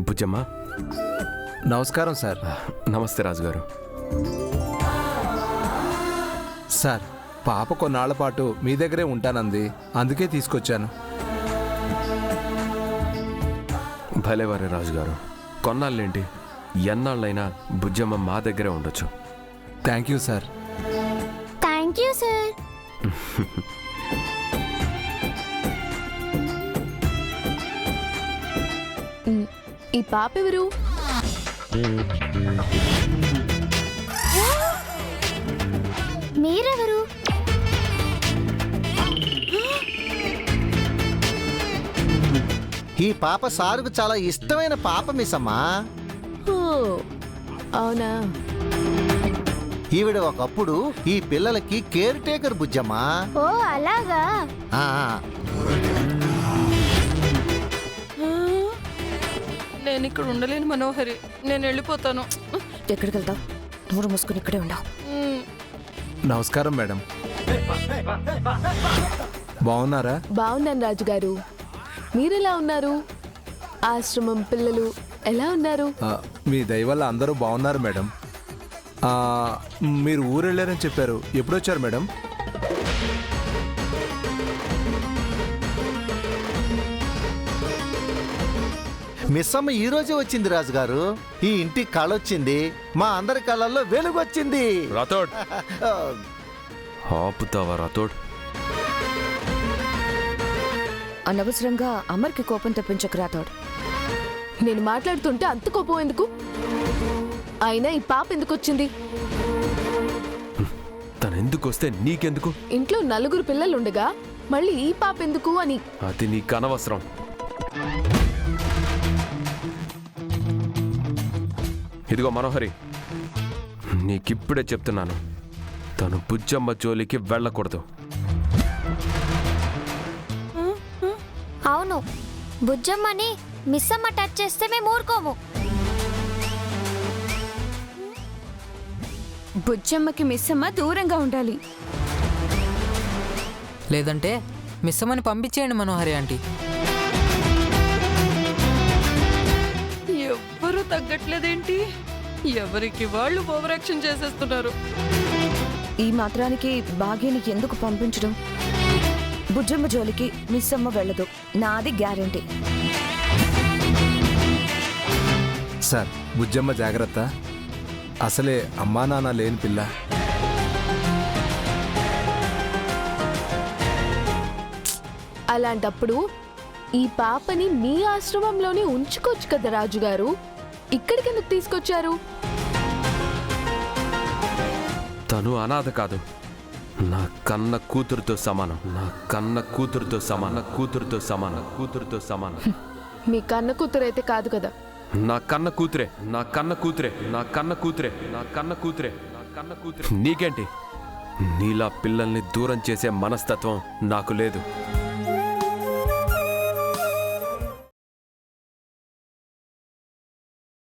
బుజ్జమ్మ. నమస్కారం సార్. నమస్తే రాజుగారు. సార్, పాప కొన్నాళ్ల పాటు మీ దగ్గరే ఉంటానంది, అందుకే తీసుకొచ్చాను. భలేవారే రాజుగారు. కొన్నాళ్ళేంటి, ఎన్నాళ్ళైనా బుజ్జమ్మ మా దగ్గరే ఉండొచ్చు. Thank you sir. Thank you sir. ఈ పాప ఎవరు? మీరెవరు? ఈ పాప సారుకు చాలా ఇష్టమైన పాప మిస్సమ్మా. ఓ, అవునా? ఈవిడ ఒకప్పుడు ఈ పిల్లలకి కేర్ టేకర్ బుజ్జమ్మా. ఓ అలాగా. ఆ, నేను ఇక్కడ ఉండలేను మనోహరి, నేను వెళ్ళిపోతాను. ఎక్కడికి వెళ్తావు? నోరు మూసుకుని ఇక్కడే ఉండవు. నమస్కారం మేడం. బాగున్నారా? బాగున్నాను రాజుగారు. మీరెలా ఉన్నారు? ఆశ్రమం పిల్లలు ఎలా ఉన్నారు? మీ దయ వల్ల అందరూ బాగున్నారు మేడం. మీరు ఊరు వెళ్ళారని చెప్పారు, ఎప్పుడొచ్చారు మేడం? మిస్సమ్మ ఈ రోజే వచ్చింది రాజుగారు. ఈ ఇంటికి కళొచ్చింది, మా అందరి కళ్ళల్లో వెలుగొచ్చింది. రాతోడ్, ఆపుతావా రాతోడ్? అనవసరంగా అమర్కి కోపం తెప్పించకు రాతోడు. నేను మాట్లాడుతుంటే అంత కోపం ఎందుకు? అయినా ఈ పాప ఎందుకు వచ్చింది? తను ఎందుకు వస్తే నీకెందుకు? ఇంట్లో నలుగురు పిల్లలు ఉండగా మళ్ళీ ఈ పాప ఎందుకు అని. అది నీకు అనవసరం. ఇదిగో మనోహరి, నీకిప్పుడే చెప్తున్నాను, తను బుజ్జమ్మ జోలికి వెళ్ళకూడదు. అవును, బుజ్జమ్మని మిస్సమ్మ టచ్ చేస్తే మేము ఊరుకోము. బుజ్జమ్మకి మిస్సమ్మ దూరంగా ఉండాలి. లేదంటే మిస్సమ్మని పంపించేయండి మనోహరి ఆంటీ. ఎవ్వరూ తగ్గట్లేదేంటి? ఎవరికి వాళ్ళు ఓవర్ యాక్షన్ చేసేస్తున్నారు. ఈ మాత్రానికి భాగ్యని ఎందుకు పంపించడం? బుజ్జమ్మ జోలికి మిస్సమ్మ వెళ్ళదు, నాది గ్యారెంటీ. సార్, బుజ్జమ్మ జాగ్రత్త. అసలే అమ్మా నాన్న లేని పిల్ల. అలాంటప్పుడు ఈ పాపని మీ ఆశ్రమంలోనే ఉంచుకోవచ్చు కదా రాజుగారు. ఇక్కడికి ఎందుకు తీసుకొచ్చారు? తను అనాథ కాదు, నా కన్న కూతురుతో సమానం. నా కన్న కూతురుతో సమానం. కూతురుతో సమానం. కూతురుతో సమానం. మీ కన్న కూతురైతే కాదు కదా. నా కన్న కూతురే. నా కన్న కూతురే. నా కన్న కూతురే. నా కన్న కూతురే. నా కన్న కూతురే. నీకేంటి? నీలా పిల్లల్ని దూరం చేసే మనస్తత్వం నాకు లేదు.